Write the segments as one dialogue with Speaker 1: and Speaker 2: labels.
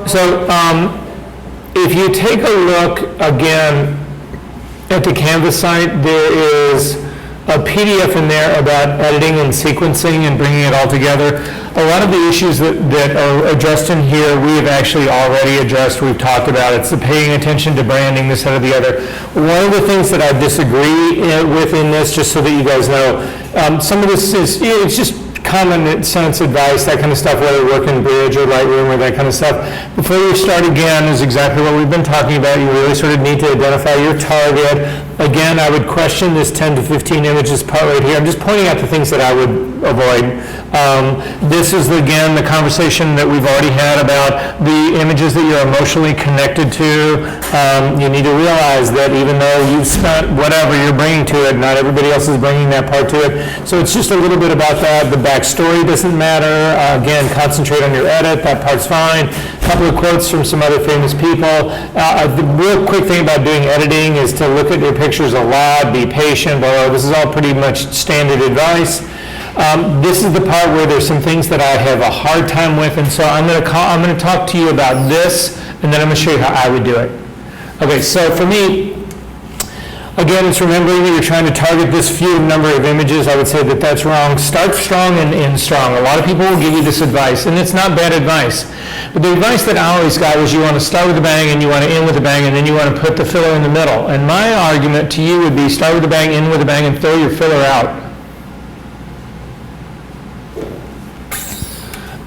Speaker 1: So if you take a look again at the Canvas site, there is a PDF in there about editing and sequencing and bringing it all together. A lot of the issues that are addressed in here, we have actually already addressed, we've talked about. It's the paying attention to branding, this, that, or the other. One of the things that I disagree with in this, just so that you guys know, some of this is, it's just common sense advice, that kind of stuff, whether you work in Bridge or Lightroom or that kind of stuff. Before you start again is exactly what we've been talking about. You really sort of need to identify your target. Again, I would question this 10 to 15 images part right here. I'm just pointing out the things that I would avoid. This is, again, the conversation that we've already had about the images that you're emotionally connected to. You need to realize that even though you've spent whatever you're bringing to it, not everybody else is bringing that part to it. So it's just a little bit about that. The backstory doesn't matter. Again, concentrate on your edit. That part's fine. A couple of quotes from some other famous people. The real quick thing about doing editing is to look at your pictures a lot, be patient, although this is all pretty much standard advice. This is the part where there's some things that I have a hard time with, and so I'm going to talk to you about this, and then I'm going to show you how I would do it. Okay, so for me, again, it's remembering that you're trying to target this few number of images. I would say that that's wrong. Start strong and end strong. A lot of people will give you this advice, and it's not bad advice. But the advice that I always got was you want to start with a bang, and you want to end with a bang, and then you want to put the filler in the middle. And my argument to you would be start with a bang, end with a bang, and throw your filler out.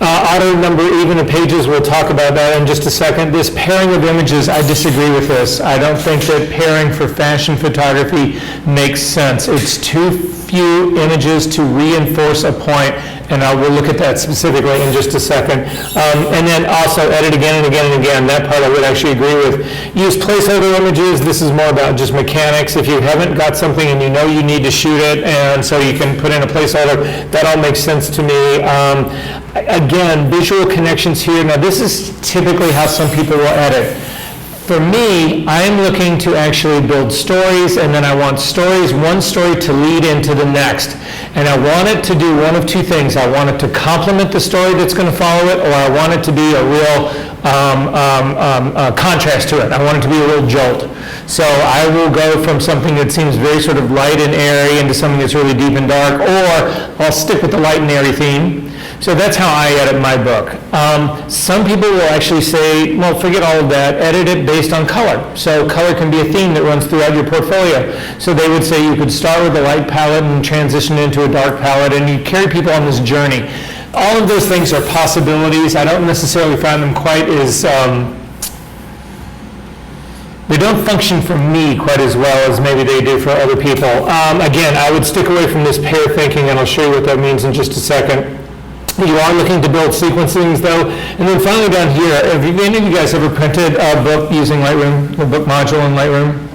Speaker 1: Auto number even of pages, we'll talk about that in just a second. This pairing of images, I disagree with this. I don't think that pairing for fashion photography makes sense. It's too few images to reinforce a point, and we'll look at that specifically in just a second. And then also edit again and again and again. That part I would actually agree with. Use placeholder images. This is more about just mechanics. If you haven't got something and you know you need to shoot it, and so you can put in a placeholder, that all makes sense to me. Again, visual connections here. Now this is typically how some people will edit. For me, I'm looking to actually build stories, and then I want one story to lead into the next. And I want it to do one of two things. I want it to complement the story that's going to follow it, or I want it to be a real contrast to it. I want it to be a real jolt. So I will go from something that seems very sort of light and airy into something that's really deep and dark, or I'll stick with the light and airy theme. So that's how I edit my book. Some people will actually say, well, forget all of that, edit it based on color. So color can be a theme that runs throughout your portfolio. So they would say you could start with a light palette and transition into a dark palette, and you carry people on this journey. All of those things are possibilities. I don't necessarily find them quite as, they don't function for me quite as well as maybe they do for other people. Again, I would stick away from this pair thinking, and I'll show you what that means in just a second. You are looking to build sequencings, though. And then finally down here, have any of you guys ever printed a book using Lightroom, the book module in Lightroom?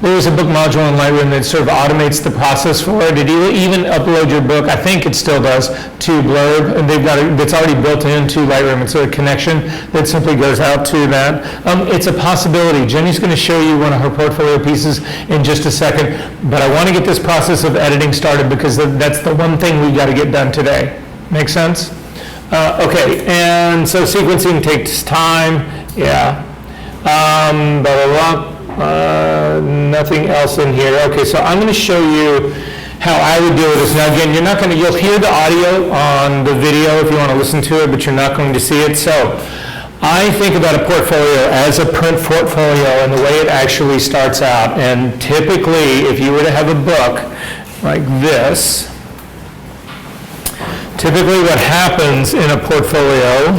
Speaker 1: There is a book module in Lightroom that sort of automates the process for it. Did you even upload your book? I think it still does, to Blurb, and they've got that's already built into Lightroom. It's a connection that simply goes out to that. It's a possibility. Jenny's going to show you one of her portfolio pieces in just a second, but I want to get this process of editing started because that's the one thing we've got to get done today. Make sense? Okay, and so sequencing takes time. Yeah. Blah, blah, blah. Nothing else in here. Okay, so I'm going to show you how I would do this. Now again, you'll hear the audio on the video if you want to listen to it, but you're not going to see it. So I think about a portfolio as a print portfolio and the way it actually starts out. And typically, if you were to have a book like this, typically what happens in a portfolio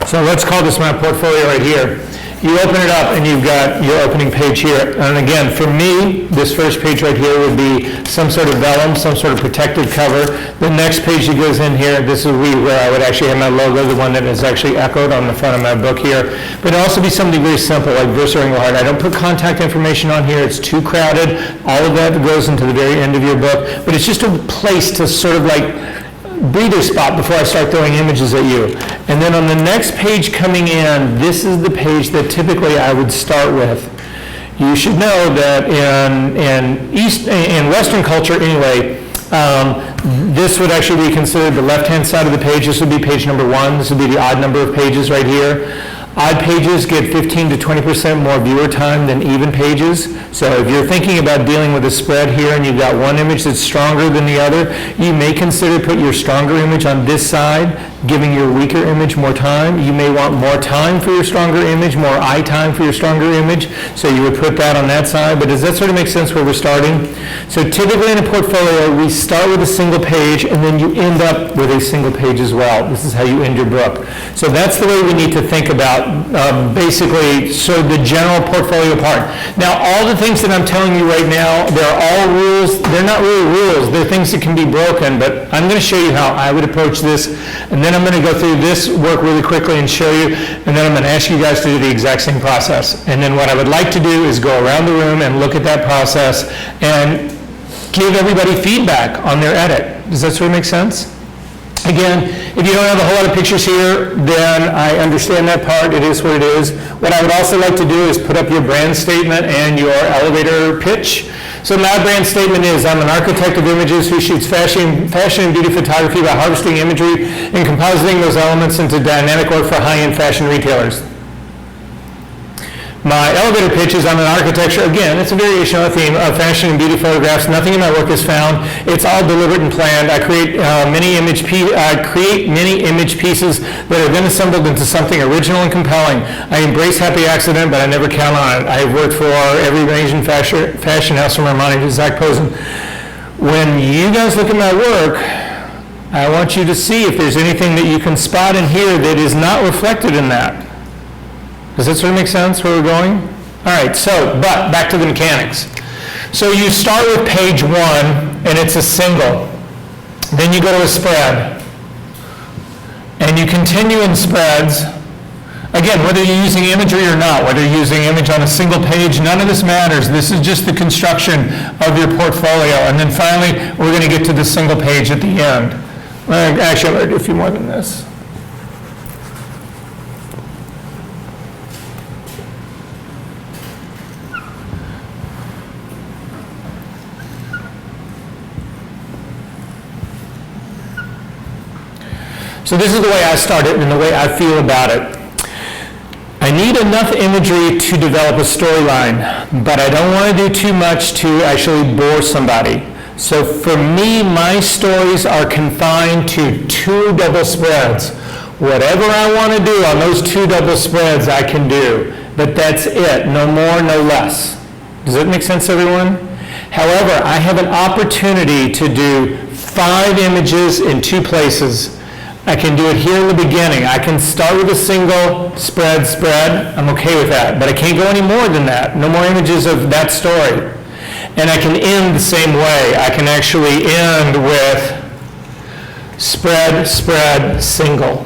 Speaker 1: so let's call this my portfolio right here. You open it up and you've got your opening page here. And again, for me, this first page right here would be some sort of vellum, some sort of protected cover. The next page that goes in here, this is where I would actually have my logo, the one that is actually echoed on the front of my book here. But it'd also be something very simple, like Versa Engelhardt. I don't put contact information on here. It's too crowded. All of that goes into the very end of your book. But it's just a place to sort of like breather spot before I start throwing images at you. And then on the next page coming in, this is the page that typically I would start with. You should know that in Western culture anyway, This would actually be considered the left-hand side of the page. This would be page number 1. This would be the odd number of pages right here. Odd pages get 15 to 20% more viewer time than even pages. So if you're thinking about dealing with a spread here and you've got one image that's stronger than the other, you may consider put your stronger image on this side, giving your weaker image more time. You may want more time for your stronger image, more eye time for your stronger image, so you would put that on that side. But does that sort of make sense where we're starting? So typically in a portfolio, we start with a single page and then you end up with a single page as well. This is how you end your book. So that's the way we need to think about basically sort of the general portfolio part. Now, all the things that I'm telling you right now, they're all rules. They're not really rules. They're things that can be broken, but I'm going to show you how I would approach this, and then I'm going to go through this work really quickly and show you, and then I'm going to ask you guys to do the exact same process. And then what I would like to do is go around the room and look at that process and give everybody feedback on their edit. Does that sort of make sense? Again, if you don't have a whole lot of pictures here, then I understand that part. It is what it is. What I would also like to do is put up your brand statement and your elevator pitch. So my brand statement is, I'm an architect of images who shoots fashion and beauty photography by harvesting imagery and compositing those elements into dynamic work for high-end fashion retailers. My elevator pitch is I'm an architecture, again, it's a variation on the theme of fashion and beauty photographs. Nothing in my work is found. It's all deliberate and planned. I create many image pieces that are then assembled into something original and compelling. I embrace happy accident, but I never count on it. I have worked for every Asian fashion house from Armani to Zach Posen. When you guys look at my work, I want you to see if there's anything that you can spot in here that is not reflected in that. Does that sort of make sense where we're going? All right, but back to the mechanics. So you start with page 1, and it's a single. Then you go to a spread. And you continue in spreads. Again, whether you're using imagery or not, whether you're using image on a single page, none of this matters. This is just the construction of your portfolio. And then finally, we're going to get to the single page at the end. Actually, I'm going to do a few more than this. So this is the way I start it and the way I feel about it. I need enough imagery to develop a storyline, but I don't want to do too much to actually bore somebody. So for me, my stories are confined to 2 double spreads. Whatever I want to do on those 2 double spreads, I can do. But that's it, no more, no less. Does that make sense, everyone? However, I have an opportunity to do 5 images in 2 places. I can do it here in the beginning. I can start with a single spread. I'm okay with that. But I can't go any more than that. No more images of that story. And I can end the same way. I can actually end with spread, single.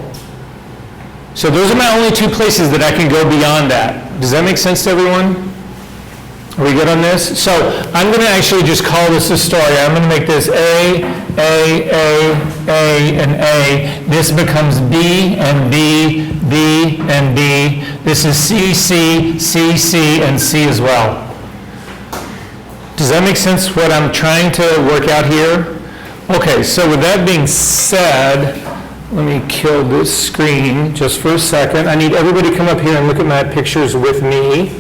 Speaker 1: So those are my only 2 places that I can go beyond that. Does that make sense to everyone? Are we good on this? So I'm going to actually just call this a story. I'm going to make this A, and A. This becomes B, and B, and B. This is C, and C as well. Does that make sense what I'm trying to work out here? Okay, so with that being said, let me kill this screen just for a second. I need everybody to come up here and look at my pictures with me.